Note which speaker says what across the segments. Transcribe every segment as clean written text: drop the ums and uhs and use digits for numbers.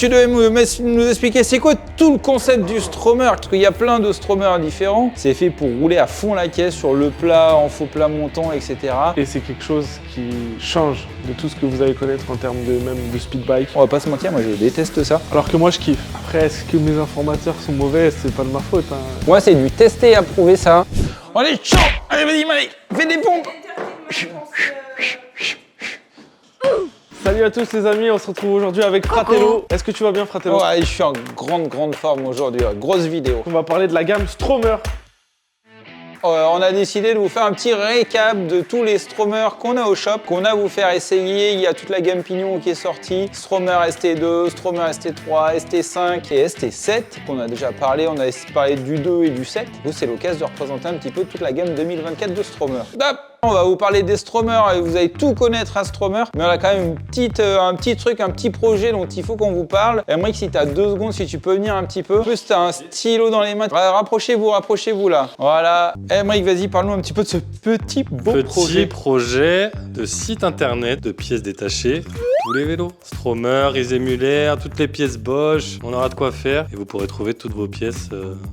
Speaker 1: tu devais nous expliquer c'est quoi tout le concept du Stromer, parce qu'il y a plein de Stromers différents. C'est fait pour rouler à fond la caisse sur le plat, en faux plat montant, etc.
Speaker 2: Et c'est quelque chose qui change de tout ce que vous allez connaître en termes de même de speed bike.
Speaker 1: On va pas se mentir, moi je déteste ça.
Speaker 2: Alors que moi je kiffe. Après, est-ce que mes informateurs sont mauvais? C'est pas de ma faute. Hein.
Speaker 1: Moi c'est du tester et approuver ça. On est chaud. Allez vas-y Malik, fais des pompes.
Speaker 2: Salut à tous les amis, on se retrouve aujourd'hui avec Fratello. Est-ce que tu vas bien Fratello?
Speaker 1: Ouais, je suis en grande forme aujourd'hui, grosse vidéo.
Speaker 2: On va parler de la gamme Stromer.
Speaker 1: On a décidé de vous faire un petit récap de tous les Stromers qu'on a au shop, qu'on a à vous faire essayer. Il y a toute la gamme Pignon qui est sortie, Stromer ST2, Stromer ST3, ST5 et ST7 qu'on a déjà parlé. On a parlé du 2 et du 7. Du coup, c'est l'occasion de représenter un petit peu toute la gamme 2024 de Stromer. On va vous parler des Stromers et vous allez tout connaître à Stromer, mais on a quand même un petit projet dont il faut qu'on vous parle. Aymeric, si tu as 2 secondes, si tu peux venir un petit peu. En plus, tu as un stylo dans les mains. Rapprochez-vous là. Voilà. Aymeric, vas-y, parle-nous un petit peu de ce petit
Speaker 3: projet de site internet de pièces détachées. Tous les vélos. Stromer, Ise Müller, toutes les pièces Bosch. On aura de quoi faire et vous pourrez trouver toutes vos pièces.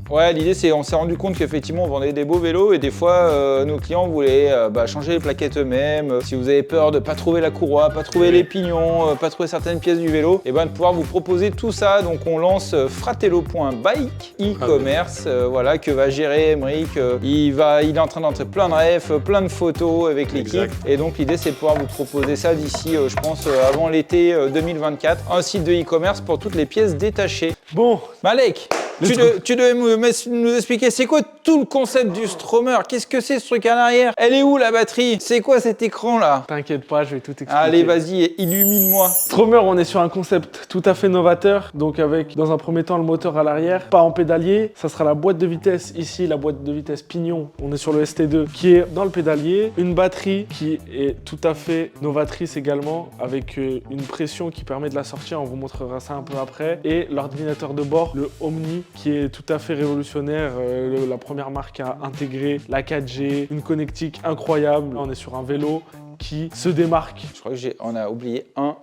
Speaker 1: Ouais, l'idée c'est on s'est rendu compte qu'effectivement on vendait des beaux vélos et des fois nos clients voulaient changer les plaquettes eux-mêmes. Si vous avez peur de pas trouver la courroie, pas trouver les pignons, pas trouver certaines pièces du vélo, et de pouvoir vous proposer tout ça. Donc on lance fratello.bike e-commerce, voilà, que va gérer Aymeric. Il est en train d'entrer plein de refs, plein de photos avec l'équipe. Et donc l'idée c'est de pouvoir vous proposer ça d'ici, je pense, avant l'été 2024, un site de e-commerce pour toutes les pièces détachées.
Speaker 2: Bon,
Speaker 1: Malek, tu devais nous expliquer c'est quoi tout le concept du Stromer. Qu'est-ce que c'est ce truc à l'arrière? Elle est où la batterie? C'est quoi cet écran là?
Speaker 2: t'inquiète pas, je vais tout expliquer.
Speaker 1: Allez, vas-y, illumine-moi.
Speaker 2: Stromer, on est sur un concept tout à fait novateur. Donc avec, dans un premier temps, le moteur à l'arrière, pas en pédalier. Ça sera la boîte de vitesse. Ici, la boîte de vitesse Pignon. On est sur le ST2 qui est dans le pédalier. Une batterie qui est tout à fait novatrice également, avec une pression qui permet de la sortir. On vous montrera ça un peu après. Et l'ordinateur de bord, le Omni, qui est tout à fait révolutionnaire. La première marque à intégrer la 4G, une connectique incroyable. Là, on est sur un vélo qui se démarque.
Speaker 1: Je crois que on a oublié un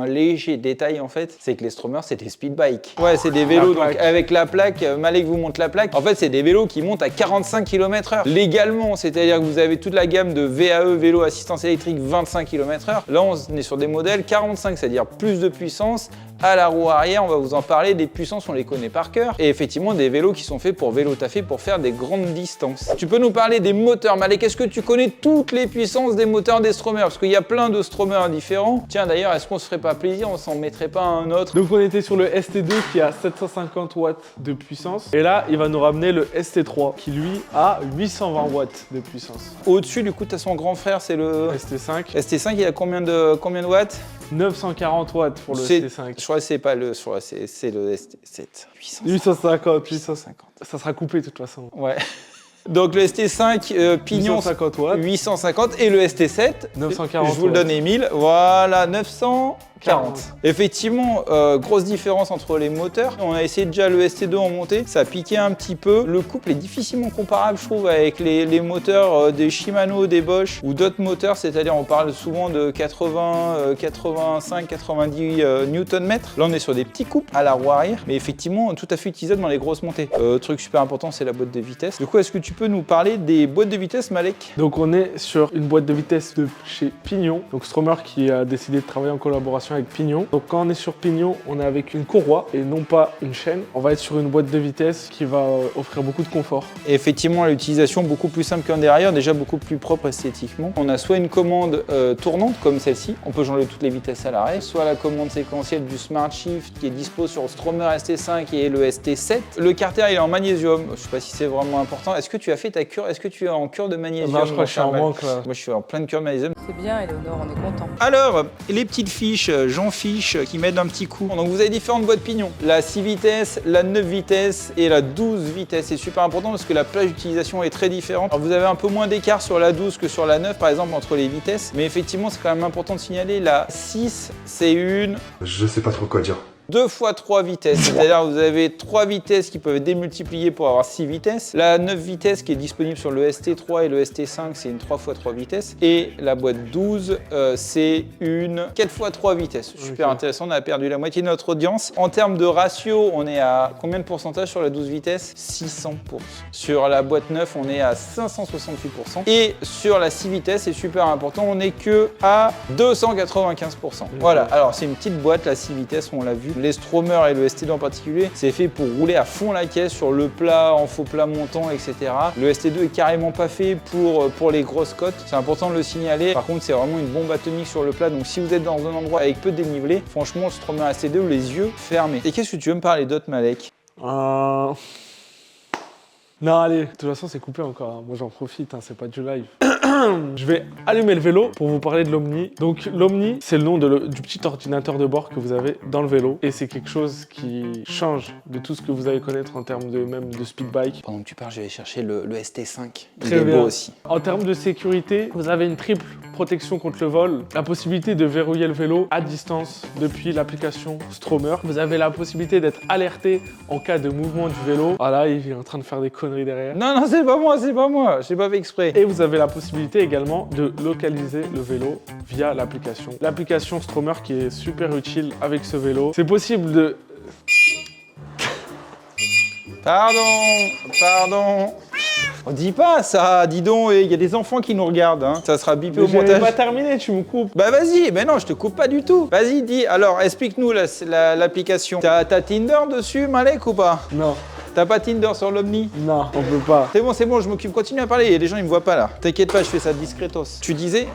Speaker 1: léger détail en fait, c'est que les Stromers c'est des speed bikes. Ouais, c'est des vélos donc avec la plaque, Malek vous montre la plaque. En fait, c'est des vélos qui montent à 45 km/h légalement, c'est-à-dire que vous avez toute la gamme de VAE, vélo assistance électrique 25 km/h. Là, on est sur des modèles 45, c'est-à-dire plus de puissance. À la roue arrière, on va vous en parler, des puissances, on les connaît par cœur. Et effectivement, des vélos qui sont faits pour vélo taffé, pour faire des grandes distances. Tu peux nous parler des moteurs, Malek? Est-ce que tu connais toutes les puissances des moteurs des Stromers? Parce qu'il y a plein de Stromers différents. Tiens, d'ailleurs, est-ce qu'on se ferait pas plaisir? On s'en mettrait pas un autre?
Speaker 2: Donc on était sur le ST2 qui a 750 watts de puissance. Et là, il va nous ramener le ST3 qui lui a 820 watts de puissance.
Speaker 1: Au-dessus, du coup, tu as son grand frère, c'est le
Speaker 2: ST5.
Speaker 1: ST5, il a combien de watts?
Speaker 2: 940 watts pour le ST5.
Speaker 1: Je crois que c'est pas le, c'est le ST7.
Speaker 2: 850. Ça sera coupé de toute façon.
Speaker 1: Ouais. Donc le ST5 Pignon
Speaker 2: 850 watts.
Speaker 1: 850 et le ST7
Speaker 2: 940
Speaker 1: je vous le donne Émile, voilà 940. Effectivement, grosse différence entre les moteurs. On a essayé déjà le ST2 en montée, ça a piqué un petit peu. Le couple est difficilement comparable je trouve avec les moteurs des Shimano, des Bosch ou d'autres moteurs, c'est-à-dire on parle souvent de 80, 85, 90 Nm. Là on est sur des petits couples à la roue arrière, mais effectivement tout à fait utilisable dans les grosses montées. Truc super important, c'est la boîte de vitesse. Du coup, est-ce que tu peux nous parler des boîtes de vitesse, Malek?
Speaker 2: Donc on est sur une boîte de vitesse de chez Pignon. Donc Stromer qui a décidé de travailler en collaboration avec Pignon. Donc quand on est sur Pignon, on est avec une courroie et non pas une chaîne. On va être sur une boîte de vitesse qui va offrir beaucoup de confort.
Speaker 1: Et effectivement, l'utilisation beaucoup plus simple qu'un dérailleur, déjà beaucoup plus propre esthétiquement. On a soit une commande tournante comme celle-ci, on peut changer toutes les vitesses à l'arrêt, soit la commande séquentielle du Smart Shift qui est dispo sur le Stromer ST5 et le ST7. Le carter il est en magnésium, je sais pas si c'est vraiment important. Est-ce que tu as fait ta cure? Est-ce que tu es en cure de magnésium?
Speaker 2: Non, je crois que je suis en manque là.
Speaker 1: Moi je suis en pleine cure de magnésium.
Speaker 4: C'est bien, Éléonore, on est content.
Speaker 1: Alors, les petites fiches, Jean Fiche qui m'aident un petit coup. Donc vous avez différentes boîtes Pignon. La 6 vitesses, la 9 vitesses et la 12 vitesses. C'est super important parce que la plage d'utilisation est très différente. Alors vous avez un peu moins d'écart sur la 12 que sur la 9 par exemple entre les vitesses. Mais effectivement c'est quand même important de signaler, la 6 c'est une...
Speaker 5: Je sais pas trop quoi dire.
Speaker 1: 2 fois 3 vitesses, c'est-à-dire vous avez 3 vitesses qui peuvent être démultipliées pour avoir 6 vitesses. La 9 vitesses qui est disponible sur le ST3 et le ST5, c'est une 3 fois 3 vitesses. Et la boîte 12, c'est une 4 fois 3 vitesses. Super intéressant, on a perdu la moitié de notre audience. En termes de ratio, on est à combien de pourcentage sur la 12 vitesses? 600%. Sur la boîte 9, on est à 568%. Et sur la 6 vitesses, c'est super important, on n'est que à 295%. Voilà, alors c'est une petite boîte, la 6 vitesses, on l'a vu. Les Stromer et le ST2 en particulier, c'est fait pour rouler à fond la caisse sur le plat, en faux plat montant, etc. Le ST2 est carrément pas fait pour les grosses côtes. C'est important de le signaler. Par contre, c'est vraiment une bombe atomique sur le plat. Donc si vous êtes dans un endroit avec peu de dénivelé, franchement, le Stromer ST2, les yeux fermés. Et qu'est-ce que tu veux me parler d'autre, Malek?
Speaker 2: Non, allez, de toute façon, c'est coupé encore. Hein. Moi, j'en profite, hein, c'est pas du live. Je vais allumer le vélo pour vous parler de l'Omni. Donc, l'Omni, c'est le nom du petit ordinateur de bord que vous avez dans le vélo. Et c'est quelque chose qui change de tout ce que vous allez connaître en termes même de speed bike.
Speaker 1: Pendant que tu parles, je vais chercher le ST5.
Speaker 2: Très
Speaker 1: Il est
Speaker 2: bien.
Speaker 1: beau aussi.
Speaker 2: En termes de sécurité, vous avez une triple protection contre le vol, la possibilité de verrouiller le vélo à distance depuis l'application Stromer. Vous avez la possibilité d'être alerté en cas de mouvement du vélo. Voilà, il est en train de faire des conneries derrière.
Speaker 1: Non, non, c'est pas moi. J'ai pas fait exprès.
Speaker 2: Et vous avez la possibilité également de localiser le vélo via l'application. L'application Stromer qui est super utile avec ce vélo. C'est possible de...
Speaker 1: Pardon. On dit pas ça, dis donc, il y a des enfants qui nous regardent, hein. Ça sera bipé au
Speaker 2: J'ai
Speaker 1: montage.
Speaker 2: pas terminé, tu me coupes.
Speaker 1: Bah vas-y, mais non, je te coupe pas du tout. Vas-y, dis, alors explique-nous l'application. T'as Tinder dessus, Malek, ou pas?
Speaker 2: Non,
Speaker 1: T'as pas Tinder sur l'Omni?
Speaker 2: non, on peut pas.
Speaker 1: C'est bon, je m'occupe, continue à parler, les gens ils me voient pas là. T'inquiète pas, je fais ça discretos. Tu disais?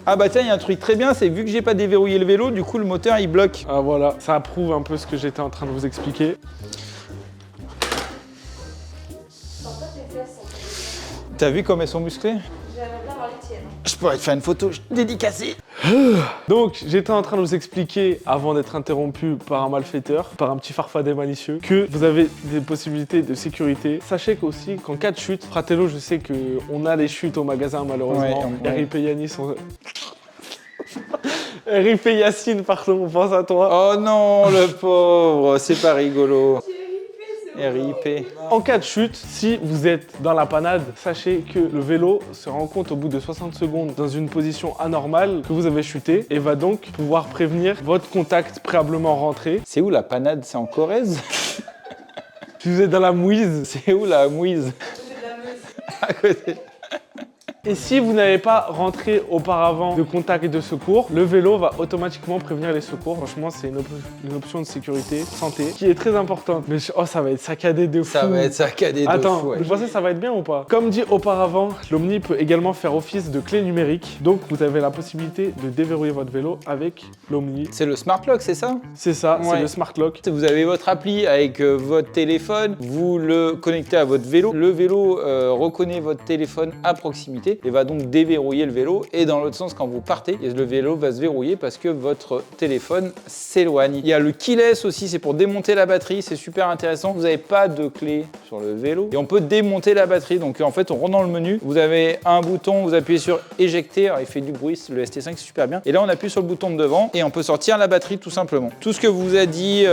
Speaker 1: Ah bah tiens, il y a un truc très bien, c'est vu que j'ai pas déverrouillé le vélo, du coup le moteur il bloque.
Speaker 2: Ah voilà, ça prouve un peu ce que j'étais en train de vous expliquer.
Speaker 1: T'as vu comme elles sont musclées?
Speaker 4: J'aimerais bien voir les tiennes.
Speaker 1: Je pourrais te faire une photo dédicacée.
Speaker 2: Donc, j'étais en train de vous expliquer, avant d'être interrompu par un malfaiteur, par un petit farfadet malicieux, que vous avez des possibilités de sécurité. Sachez qu'aussi, qu'en cas de chute, Fratello, je sais qu'on a les chutes au magasin, malheureusement.
Speaker 1: Ouais.
Speaker 2: RIP Yanis, RIP Yacine, pardon, on pense à toi.
Speaker 1: Oh non, le pauvre, c'est pas rigolo. RIP.
Speaker 2: En cas de chute, si vous êtes dans la panade, sachez que le vélo se rend compte au bout de 60 secondes dans une position anormale que vous avez chuté et va donc pouvoir prévenir votre contact préalablement rentré.
Speaker 1: C'est où la panade? C'est en Corrèze?
Speaker 2: Si vous êtes dans la mouise.
Speaker 1: C'est où la mouise? À côté.
Speaker 2: Et si vous n'avez pas rentré auparavant de contact et de secours, le vélo va automatiquement prévenir les secours. Franchement, c'est une option de sécurité, santé, qui est très importante. Mais oh, ça va être saccadé de fou.
Speaker 1: Ça va être saccadé de
Speaker 2: Attends,
Speaker 1: fou. Ouais.
Speaker 2: vous pensez que ça va être bien ou pas? Comme dit auparavant, l'Omni peut également faire office de clé numérique. Donc, vous avez la possibilité de déverrouiller votre vélo avec l'Omni.
Speaker 1: C'est le Smart Lock, c'est ça?
Speaker 2: C'est ça,
Speaker 1: Ouais.
Speaker 2: c'est le Smart Lock.
Speaker 1: Vous avez votre appli avec votre téléphone, vous le connectez à votre vélo. Le vélo reconnaît votre téléphone à proximité et va donc déverrouiller le vélo. Et dans l'autre sens, quand vous partez, le vélo va se verrouiller parce que votre téléphone s'éloigne. Il y a le keyless aussi, c'est pour démonter la batterie, c'est super intéressant. Vous n'avez pas de clé sur le vélo et on peut démonter la batterie. Donc en fait, on rentre dans le menu, vous avez un bouton, vous appuyez sur éjecter, alors il fait du bruit, le ST5 c'est super bien. Et là, on appuie sur le bouton de devant et on peut sortir la batterie tout simplement. Tout ce que vous a dit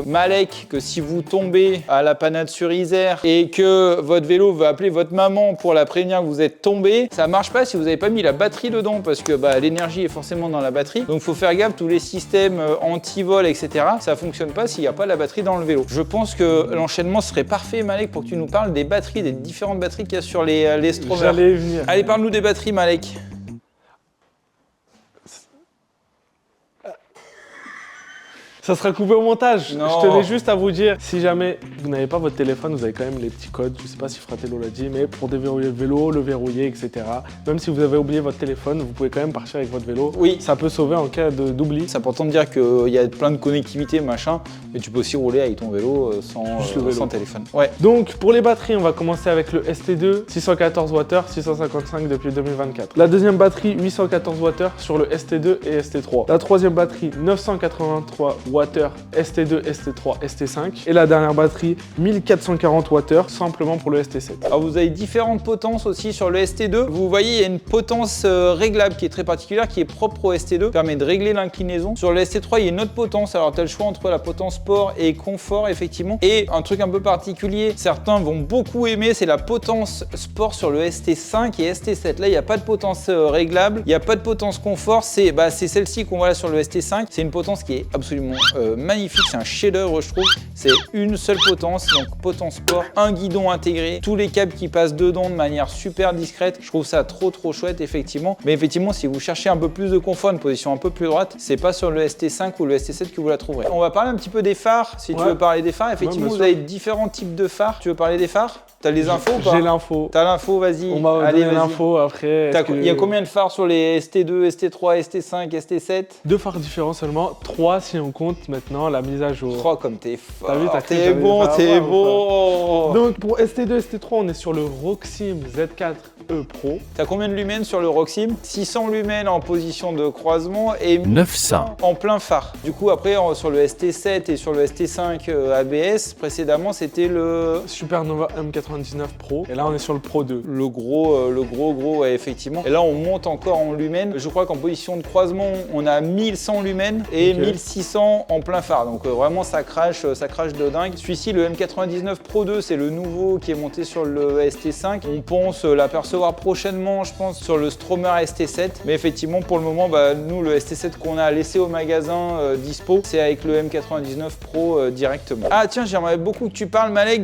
Speaker 1: Malek, que si vous tombez à la panade sur Isère et que votre vélo va appeler votre maman pour la prévenir que vous êtes tombé, ça marche pas si vous n'avez pas mis la batterie dedans parce que l'énergie est forcément dans la batterie. Donc il faut faire gaffe, tous les systèmes anti-vol, etc. Ça fonctionne pas s'il n'y a pas la batterie dans le vélo. Je pense que l'enchaînement serait parfait, Malek, pour que tu nous parles des batteries, des différentes batteries qu'il y a sur les Stromer.
Speaker 2: J'allais y venir.
Speaker 1: Allez, parle-nous des batteries, Malek.
Speaker 2: Ça sera coupé au montage.
Speaker 1: Non.
Speaker 2: Je tenais juste à vous dire, si jamais vous n'avez pas votre téléphone, vous avez quand même les petits codes. Je sais pas si Fratello l'a dit, mais pour déverrouiller le vélo, le verrouiller, etc. Même si vous avez oublié votre téléphone, vous pouvez quand même partir avec votre vélo.
Speaker 1: Oui.
Speaker 2: Ça peut sauver en cas d'oubli.
Speaker 1: C'est important de dire qu'il y a plein de connectivité, machin, mais tu peux aussi rouler avec ton vélo
Speaker 2: Juste le vélo.
Speaker 1: sans téléphone. Ouais.
Speaker 2: Donc pour les batteries, on va commencer avec le ST2, 614 Wh, 655 depuis 2024. La deuxième batterie, 814 Wh sur le ST2 et ST3. La troisième batterie, 983 Wh Wh ST2, ST3, ST5. Et la dernière batterie, 1440 Wh simplement pour le ST7.
Speaker 1: Alors vous avez différentes potences aussi sur le ST2. Vous voyez, il y a une potence réglable qui est très particulière, qui est propre au ST2, qui permet de régler l'inclinaison. Sur le ST3, il y a une autre potence. Alors tu as le choix entre la potence sport et confort, effectivement. Et un truc un peu particulier, certains vont beaucoup aimer, c'est la potence sport sur le ST5 et ST7. Là, il n'y a pas de potence réglable, il n'y a pas de potence confort. C'est celle-ci qu'on voit là sur le ST5. C'est une potence qui est absolument magnifique. C'est un chef-d'œuvre, je trouve. C'est une seule potence, donc potence sport, un guidon intégré, tous les câbles qui passent dedans de manière super discrète. Je trouve ça trop chouette, effectivement. Mais effectivement, si vous cherchez un peu plus de confort, une position un peu plus droite, c'est pas sur le ST5 ou le ST7 que vous la trouverez. On va parler un petit peu des phares, si tu veux parler des phares. Effectivement, vous avez différents types de phares. Tu veux parler des phares? T'as les infos ou pas?
Speaker 2: J'ai l'info.
Speaker 1: T'as l'info, vas-y.
Speaker 2: On m'a donné l'info après.
Speaker 1: Il y a combien de phares sur les ST2, ST3, ST5, ST7?
Speaker 2: 2 phares différents seulement, 3 si on compte maintenant la mise à jour.
Speaker 1: 3 comme t'es fort.
Speaker 2: T'as vu,
Speaker 1: t'es bon, t'es bon.
Speaker 2: Donc pour ST2, ST3, on est sur le Roxim Z4E Pro.
Speaker 1: T'as combien de lumens sur le Roxim? 600 lumens en position de croisement et
Speaker 4: 900
Speaker 1: en plein phare. Du coup, après, sur le ST7 et sur le ST5 ABS, précédemment, c'était le
Speaker 2: Supernova M99 Pro. Et là, on est sur le Pro 2.
Speaker 1: Le gros, ouais, effectivement. Et là, on monte encore en lumens. Je crois qu'en position de croisement, on a 1100 lumens et 1600 en plein phare. Donc vraiment, ça crache de dingue. Celui-ci, le M99 Pro 2, c'est le nouveau qui est monté sur le ST5. On pense l'apercevoir prochainement, je pense, sur le Stromer ST7. Mais effectivement, pour le moment, nous, le ST7 qu'on a laissé au magasin dispo, c'est avec le M99 Pro directement. Ah tiens, j'aimerais beaucoup que tu parles, Malek,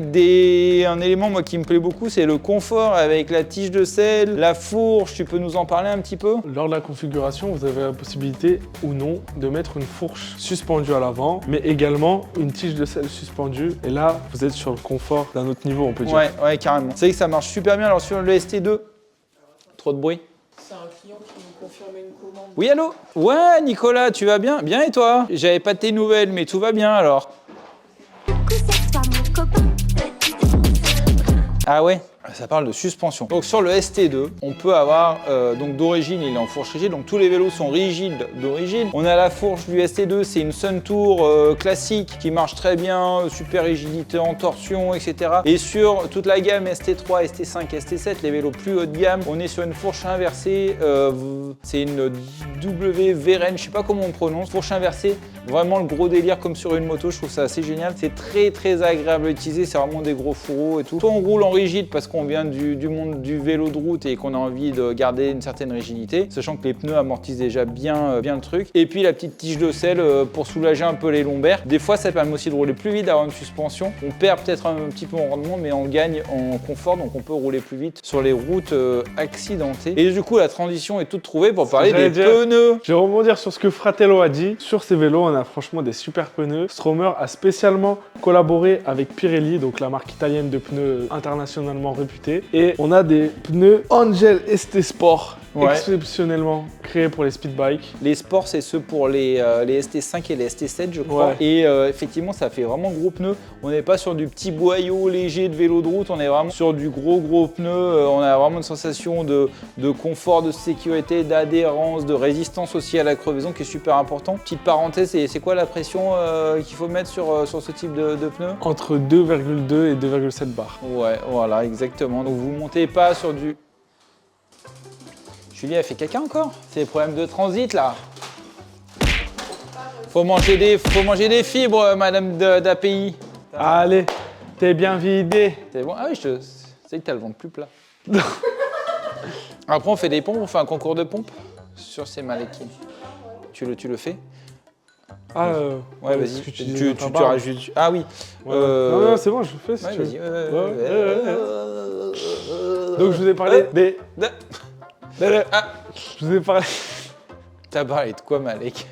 Speaker 1: un élément moi qui me plaît beaucoup, c'est le confort avec la tige de sel, la fourche. Tu peux nous en parler un petit peu?
Speaker 2: Lors de la configuration, vous avez la possibilité ou non de mettre une fourche suspendue à l'avant, mais également une tige de sel suspendue. Et là, vous êtes sur le confort d'un autre niveau, on peut dire.
Speaker 1: Ouais, carrément. C'est vrai que ça marche super bien. Alors sur le ST2, trop de bruit.
Speaker 5: C'est un client qui nous confirmait une commande.
Speaker 1: Oui, allô? Ouais, Nicolas, tu vas bien? Bien et toi? J'avais pas tes nouvelles, mais tout va bien alors. Ah ouais? Ça parle de suspension. Donc sur le ST2, on peut avoir, donc d'origine, il est en fourche rigide, donc tous les vélos sont rigides d'origine. On a la fourche du ST2, c'est une Suntour classique qui marche très bien, super rigidité en torsion, etc. Et sur toute la gamme ST3, ST5, ST7, les vélos plus haut de gamme, on est sur une fourche inversée, c'est une WVRN, je sais pas comment on prononce, fourche inversée, vraiment le gros délire comme sur une moto, je trouve ça assez génial. C'est très agréable à utiliser, c'est vraiment des gros fourreaux et tout. Soit on roule en rigide parce qu'on vient du monde du vélo de route et qu'on a envie de garder une certaine rigidité, sachant que les pneus amortissent déjà bien le truc. Et puis la petite tige de sel pour soulager un peu les lombaires. Des fois, ça permet aussi de rouler plus vite, d'avoir une suspension. On perd peut-être un petit peu en rendement, mais on gagne en confort, donc on peut rouler plus vite sur les routes accidentées. Et du coup, la transition est toute trouvée pour parler des pneus.
Speaker 2: Je vais rebondir sur ce que Fratello a dit. Sur ces vélos, on a franchement des super pneus. Stromer a spécialement collaboré avec Pirelli, donc la marque italienne de pneus internationalement réputée. Et on a des pneus Angel ST Sport, exceptionnellement créés pour les speed bikes.
Speaker 1: Les sports, c'est ceux pour les ST5 et les ST7, je crois. Et effectivement, ça fait vraiment gros pneus. On n'est pas sur du petit boyau léger de vélo de route, on est vraiment sur du gros pneu. On a vraiment une sensation de confort, de sécurité, d'adhérence, de résistance aussi à la crevaison qui est super important. Petite parenthèse, c'est quoi la pression qu'il faut mettre sur ce type de pneu?
Speaker 2: Entre 2,2 et 2,7 bars.
Speaker 1: Ouais, voilà, exactement. Donc vous montez pas sur du... Julie, elle fait caca encore? C'est des problèmes de transit là. Faut manger des fibres, madame d'API.
Speaker 2: Allez, t'es bien vidé.
Speaker 1: C'est bon? Ah oui, c'est que t'as le ventre plus plat. Après, on fait des pompes, on fait un concours de pompes sur ces malékines. Tu le fais?
Speaker 2: Ah,
Speaker 1: ouais, vas-y. Tu rajoutes. Ah oui.
Speaker 2: Non, c'est bon, je le fais si tu veux. Donc, je vous ai parlé des... Je vous ai parlé...
Speaker 1: T'as parlé de quoi, Malek?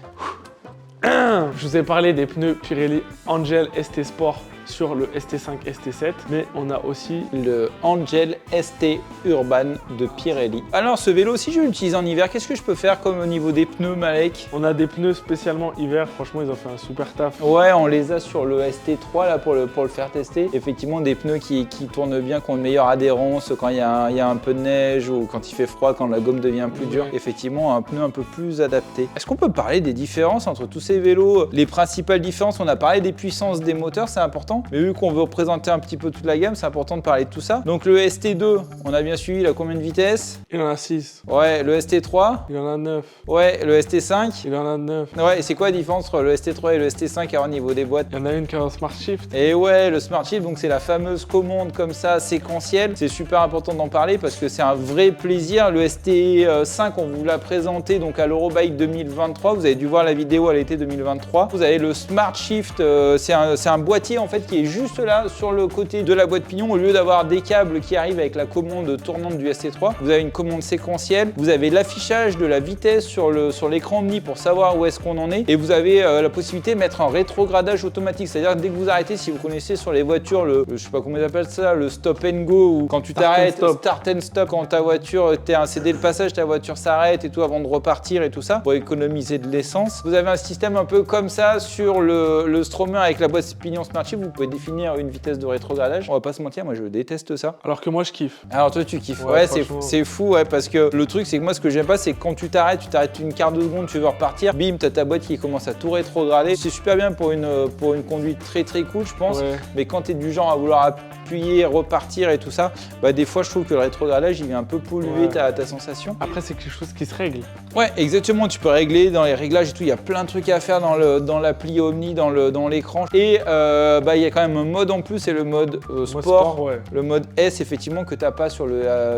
Speaker 2: Je vous ai parlé des pneus Pirelli Angel ST Sport sur le ST5, ST7, mais on a aussi
Speaker 1: Le Angel ST Urban de Pirelli. Alors ce vélo, si je l'utilise en hiver, qu'est-ce que je peux faire comme au niveau des pneus, Malek?
Speaker 2: on a des pneus spécialement hiver, franchement ils ont fait un super taf.
Speaker 1: Ouais, on les a sur le ST3 là pour le faire tester. Effectivement, des pneus qui tournent bien, qui ont une meilleure adhérence quand il y a un peu de neige ou quand il fait froid, quand la gomme devient plus dure. Effectivement, un pneu un peu plus adapté. Est-ce qu'on peut parler des différences entre tous ces vélos? Les principales différences, on a parlé des puissances des moteurs, c'est important. Mais vu qu'on veut représenter un petit peu toute la gamme, c'est important de parler de tout ça. Donc le ST2, on a bien suivi, il a combien de vitesses?
Speaker 2: Il en a 6,
Speaker 1: Ouais, le ST3?
Speaker 2: il en a 9,
Speaker 1: Ouais, le ST5?
Speaker 2: il en a 9.
Speaker 1: Ouais, et c'est quoi la différence entre le ST3 et le ST5 au niveau des boîtes?
Speaker 2: Il y en a une qui est en Smart Shift.
Speaker 1: Et ouais, le Smart Shift, donc c'est la fameuse commande comme ça, séquentielle. C'est super important d'en parler parce que c'est un vrai plaisir. Le ST5, on vous l'a présenté donc à l'Eurobike 2023. Vous avez dû voir la vidéo à l'été 2023. Vous avez le Smart Shift, c'est un boîtier en fait qui est juste là sur le côté de la boîte pignon. Au lieu d'avoir des câbles qui arrivent avec la commande tournante du ST3, vous avez une commande séquentielle. Vous avez l'affichage de la vitesse sur l'écran Omni pour savoir où est-ce qu'on en est. Et vous avez la possibilité de mettre un rétrogradage automatique. C'est-à-dire que dès que vous arrêtez, si vous connaissez sur les voitures, je sais pas comment ils appellent ça, le stop and go, ou quand tu t'arrêtes, start and stop, quand ta voiture, c'est dès le passage, ta voiture s'arrête et tout avant de repartir et tout ça, pour économiser de l'essence. Vous avez un système un peu comme ça sur le Stromer avec la boîte pignon Smart Shift. Vous pouvez définir une vitesse de rétrogradage. On va pas se mentir, moi je déteste ça.
Speaker 2: Alors que moi je kiffe.
Speaker 1: Alors toi tu kiffes,
Speaker 2: Ouais,
Speaker 1: c'est fou, ouais, parce que le truc c'est que moi ce que j'aime pas c'est que quand tu t'arrêtes une quart de seconde, tu veux repartir, bim, t'as ta boîte qui commence à tout rétrograder. C'est super bien pour une conduite très cool je pense,
Speaker 2: Ouais.
Speaker 1: mais quand t'es du genre à vouloir appuyer, repartir et tout ça, bah des fois je trouve que le rétrogradage il vient un peu polluer
Speaker 2: Ouais.
Speaker 1: ta sensation.
Speaker 2: Après c'est quelque chose qui se règle.
Speaker 1: Ouais, exactement, tu peux régler dans les réglages et tout, il y a plein de trucs à faire dans l'appli Omni, dans l'écran. Et bah il y a quand même un mode en plus, c'est le mode sport.
Speaker 2: Ouais.
Speaker 1: Le mode S, effectivement, que tu n'as pas sur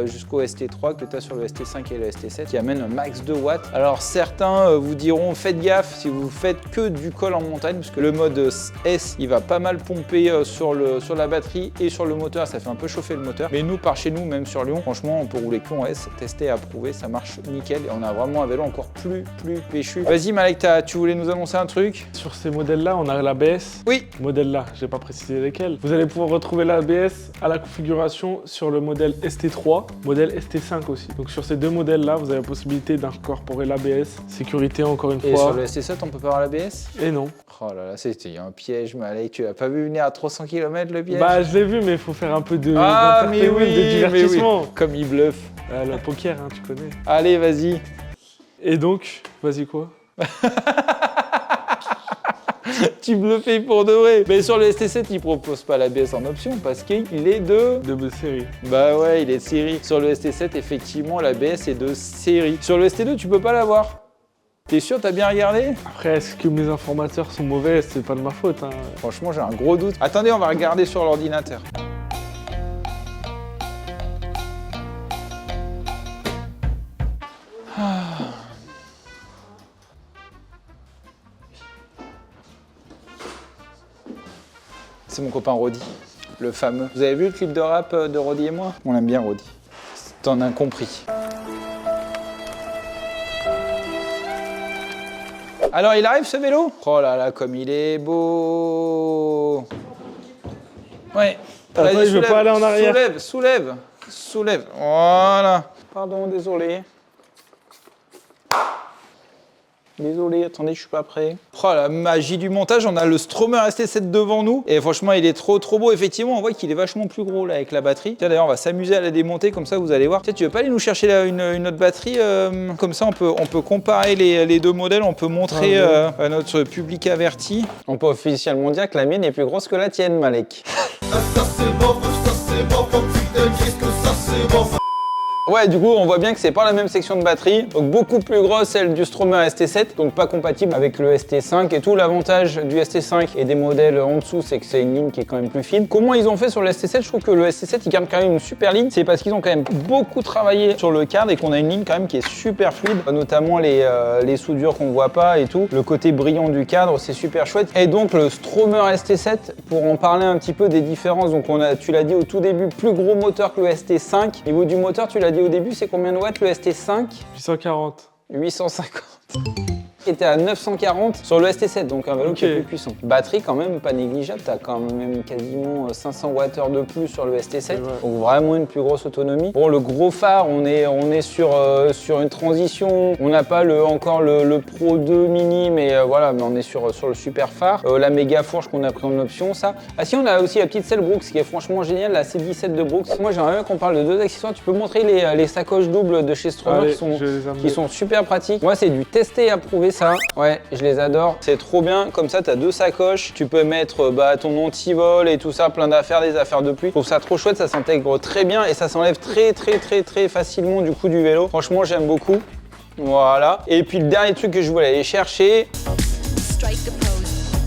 Speaker 1: jusqu'au ST3, que tu as sur le ST5 et le ST7, qui amène un max de watts. Alors, certains vous diront, faites gaffe si vous faites que du col en montagne, parce que le mode S, il va pas mal pomper sur la batterie et sur le moteur, ça fait un peu chauffer le moteur. Mais nous, par chez nous, même sur Lyon, franchement, on peut rouler que en S, testé, approuvé, ça marche nickel. Et on a vraiment un vélo encore plus péchu. Vas-y, Malek, tu voulais nous annoncer un truc?
Speaker 2: Sur ces modèles-là, on a l'ABS.
Speaker 1: Oui.
Speaker 2: Modèle-là, j'ai pas précisé lesquels. Vous allez pouvoir retrouver l'ABS à la configuration sur le modèle ST3, modèle ST5 aussi. Donc sur ces deux modèles-là, vous avez la possibilité d'incorporer l'ABS. Sécurité encore une
Speaker 1: Et
Speaker 2: fois.
Speaker 1: sur le ST7, on peut pas avoir l'ABS?
Speaker 2: Et non.
Speaker 1: Oh là là, c'était un piège, Malek. Tu l'as pas vu venir à 300 km le piège?
Speaker 2: Bah je l'ai vu, mais il faut faire un peu de
Speaker 1: Ah, mais
Speaker 2: d'entertainment,
Speaker 1: oui,
Speaker 2: de divertissement.
Speaker 1: Comme il bluffe.
Speaker 2: Le poker, hein, tu connais.
Speaker 1: Allez, vas-y.
Speaker 2: Et donc, vas-y quoi?
Speaker 1: Tu bluffais pour de vrai. Mais sur le ST7, il propose pas l'ABS en option parce qu'il est de...
Speaker 2: De série.
Speaker 1: Bah ouais, il est de série. Sur le ST7, effectivement, l'ABS est de série. Sur le ST2, tu peux pas l'avoir. T'es sûr, t'as bien regardé?
Speaker 2: Après, est-ce que mes informateurs sont mauvais? C'est pas de ma faute. Hein.
Speaker 1: Franchement, j'ai un gros doute. Attendez, on va regarder sur l'ordinateur. C'est mon copain Roddy, le fameux. Vous avez vu le clip de rap de Roddy et moi? On l'aime bien Roddy. T'en as compris. Alors il arrive ce vélo? Oh là là, comme il est beau. Ouais.
Speaker 2: Attends,
Speaker 1: Vas-y,
Speaker 2: il veut pas aller en arrière.
Speaker 1: Soulève. Voilà. Pardon, désolé. Désolé, attendez, je suis pas prêt. Oh, la magie du montage, on a le Stromer ST7 devant nous. Et franchement, il est trop beau. Effectivement, on voit qu'il est vachement plus gros là avec la batterie. Tiens, d'ailleurs, on va s'amuser à la démonter, comme ça, vous allez voir. Tiens, tu veux pas aller nous chercher là, une autre batterie comme ça, on peut comparer les deux modèles. On peut montrer à notre public averti. On peut officiellement dire que la mienne est plus grosse que la tienne, Malek. Ouais, du coup, on voit bien que c'est pas la même section de batterie. Donc beaucoup plus grosse celle du Stromer ST7, donc pas compatible avec le ST5 et tout. L'avantage du ST5 et des modèles en dessous, c'est que c'est une ligne qui est quand même plus fine. Comment ils ont fait sur le ST7? Je trouve que le ST7, il garde quand même une super ligne. C'est parce qu'ils ont quand même beaucoup travaillé sur le cadre et qu'on a une ligne quand même qui est super fluide, notamment les soudures qu'on voit pas et tout. Le côté brillant du cadre, c'est super chouette. Et donc le Stromer ST7, pour en parler un petit peu des différences, donc tu l'as dit au tout début, plus gros moteur que le ST5. Niveau du moteur, tu l'as dit au début, c'est combien de watts le ST5?
Speaker 2: 840.
Speaker 1: 850. qui était à 940 sur le ST7, donc un vélo qui est
Speaker 2: Ok.
Speaker 1: plus puissant. Batterie quand même pas négligeable, t'as quand même quasiment 500 Wh de plus sur le ST7, donc vraiment une plus grosse autonomie. Bon, le gros phare, on est sur une transition, on n'a pas encore le Pro 2 Mini, mais voilà, mais on est sur le super phare. La méga fourche qu'on a pris en option, ça. Ah si, on a aussi la petite selle Brooks qui est franchement géniale, la C17 de Brooks. Moi j'aimerais bien qu'on parle de deux accessoires, tu peux montrer les sacoches doubles de chez Stromer
Speaker 2: Allez,
Speaker 1: qui sont
Speaker 2: je vais les amener.
Speaker 1: qui sont super pratiques. Moi, c'est du testé et approuvé, ça. Ouais, je les adore. C'est trop bien. Comme ça, tu as deux sacoches. Tu peux mettre ton anti-vol et tout ça, plein d'affaires, des affaires de pluie. Je trouve ça trop chouette. Ça s'intègre très bien et ça s'enlève très facilement du coup du vélo. Franchement, j'aime beaucoup. Voilà. Et puis, le dernier truc que je voulais aller chercher,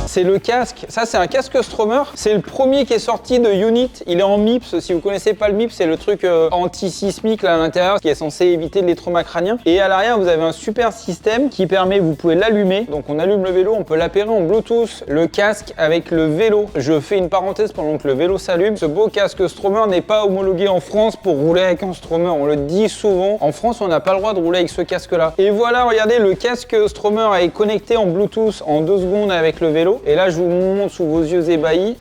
Speaker 1: c'est le casque. Ça, c'est un casque Stromer. C'est le premier qui est sorti de Unit. Il est en MIPS. Si vous connaissez pas le MIPS, c'est le truc anti-sismique là à l'intérieur qui est censé éviter les traumas crâniens. Et à l'arrière, vous avez un super système qui permet, vous pouvez l'allumer. Donc, on allume le vélo, on peut l'appairer en Bluetooth, le casque avec le vélo. Je fais une parenthèse pendant que le vélo s'allume. Ce beau casque Stromer n'est pas homologué en France pour rouler avec un Stromer. On le dit souvent. En France, on n'a pas le droit de rouler avec ce casque-là. Et voilà, regardez, le casque Stromer est connecté en Bluetooth en 2 secondes avec le vélo. Et là, je vous montre sous vos yeux ébahis.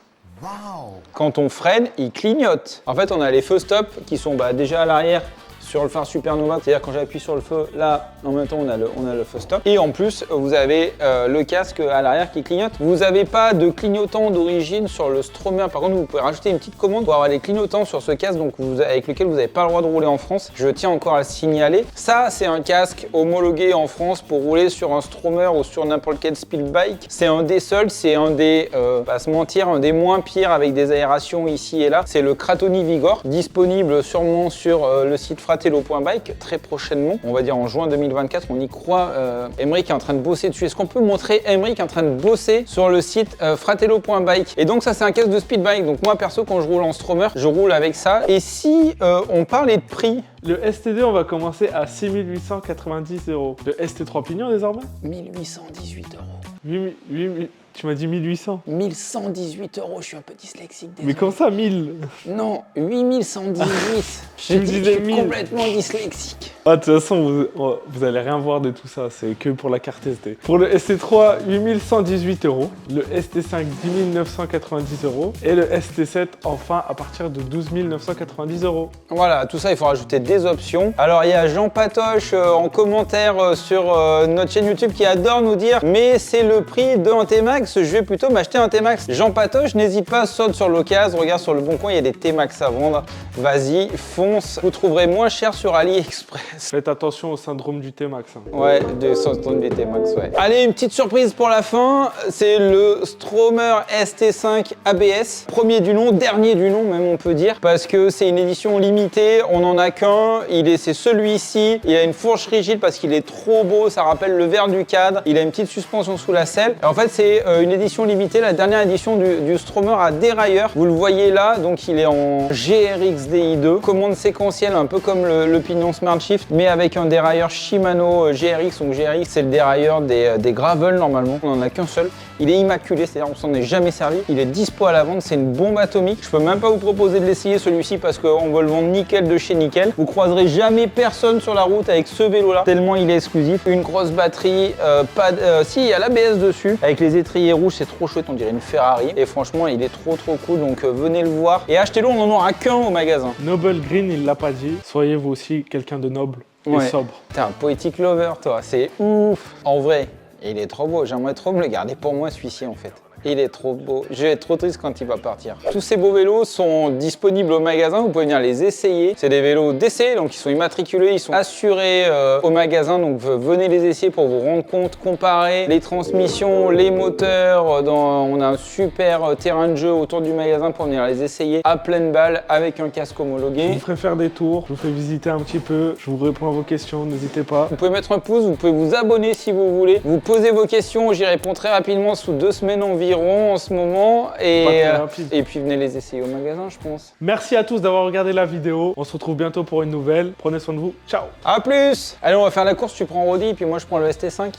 Speaker 1: Quand on freine, il clignote. En fait, on a les feux stop qui sont déjà à l'arrière sur le phare Supernova. C'est-à-dire quand j'appuie sur le feu, là, en même temps, on a le feu stop. Et en plus, vous avez le casque à l'arrière qui clignote. Vous n'avez pas de clignotant d'origine sur le Stromer. Par contre, vous pouvez rajouter une petite commande pour avoir les clignotants sur ce casque donc avec lequel vous n'avez pas le droit de rouler en France. Je tiens encore à le signaler. Ça, c'est un casque homologué en France pour rouler sur un Stromer ou sur n'importe quel speed bike. C'est un des seuls, c'est un des, pas se mentir, un des moins pires avec des aérations ici et là. C'est le Kratoni Vigor, disponible sûrement sur le site fratello.bike très prochainement. On va dire en juin 2024, on y croit. Emric est en train de bosser dessus. Est-ce qu'on peut montrer Emric en train de bosser sur le site fratello.bike? Et donc ça, c'est un casque de speed bike. Donc moi perso, quand je roule en Stromer, je roule avec ça. Et si on parlait de prix,
Speaker 2: Le ST2, on va commencer à 6 890 €. Le ST3 pignon désormais
Speaker 1: 1818 €.
Speaker 2: Tu m'as dit 1800.
Speaker 1: 1118 €, je suis un peu dyslexique.
Speaker 2: Mais comment ça, 1000?
Speaker 1: Non, 8118.
Speaker 2: Tu me disais 1000.
Speaker 1: Complètement dyslexique.
Speaker 2: Ah, de toute façon, vous allez rien voir de tout ça, c'est que pour la carte SD. Pour le ST3, 8118 €. Le ST5, 10 990 € et le ST7, enfin, à partir de 12 990 €.
Speaker 1: Voilà, tout ça, il faut rajouter des options. Alors, il y a Jean Patoche en commentaire sur notre chaîne YouTube qui adore nous dire « Mais c'est le prix d'un T-Max, je vais plutôt m'acheter un T-Max. » Jean Patoche, n'hésite pas, saute sur l'occasion, regarde sur le bon coin, il y a des T-Max à vendre. Vas-y, fonce, vous trouverez moins cher sur AliExpress.
Speaker 2: Faites attention au syndrome du T-Max. Hein.
Speaker 1: Ouais, de syndrome du T-Max, ouais. Allez, une petite surprise pour la fin, c'est le Stromer ST5 ABS. Premier du nom, dernier du nom même on peut dire, parce que c'est une édition limitée, on n'en a qu'un, c'est celui-ci, il a une fourche rigide parce qu'il est trop beau, ça rappelle le verre du cadre, il a une petite suspension sous la selle. En fait, c'est une édition limitée, la dernière édition du Stromer à dérailleur. Vous le voyez là, donc il est en GRX DI2, commande séquentielle un peu comme le Pinion Smart Shift, mais avec un dérailleur Shimano GRX. Donc GRX, c'est le dérailleur des gravel normalement, on n'en a qu'un seul. Il est immaculé, c'est-à-dire on s'en est jamais servi. Il est dispo à la vente, c'est une bombe atomique. Je peux même pas vous proposer de l'essayer celui-ci parce qu'on va le vendre nickel de chez nickel. Vous croiserez jamais personne sur la route avec ce vélo-là, tellement il est exclusif. Une grosse batterie, si, il y a l'ABS dessus, avec les étriers rouges, c'est trop chouette, on dirait une Ferrari. Et franchement, il est trop cool, donc venez le voir. Et achetez-le, on n'en aura qu'un au magasin.
Speaker 2: Noble Green, il l'a pas dit. Soyez vous aussi quelqu'un de noble et sobre.
Speaker 1: T'es un poétique lover, toi, c'est ouf. En vrai, il est trop beau, j'aimerais trop me le garder pour moi celui-ci en fait. Il est trop beau. Je vais être trop triste quand il va partir. Tous ces beaux vélos sont disponibles au magasin. Vous pouvez venir les essayer. C'est des vélos d'essai, donc ils sont immatriculés, ils sont assurés au magasin. Donc venez les essayer pour vous rendre compte, comparer les transmissions, les moteurs. On a un super terrain de jeu autour du magasin pour venir les essayer à pleine balle avec un casque
Speaker 2: Je
Speaker 1: homologué.
Speaker 2: vous ferai faire des tours, je vous ferai visiter un petit peu, je vous réponds à vos questions, n'hésitez pas.
Speaker 1: Vous pouvez mettre un pouce, vous pouvez vous abonner si vous voulez. Vous posez vos questions, j'y réponds très rapidement sous 2 semaines environ en ce moment. Et puis venez les essayer au magasin, je pense.
Speaker 2: Merci à tous d'avoir regardé la vidéo. On se retrouve bientôt pour une nouvelle. Prenez soin de vous. Ciao.
Speaker 1: A plus. Allez, on va faire la course, tu prends Rodi, puis moi je prends le ST5.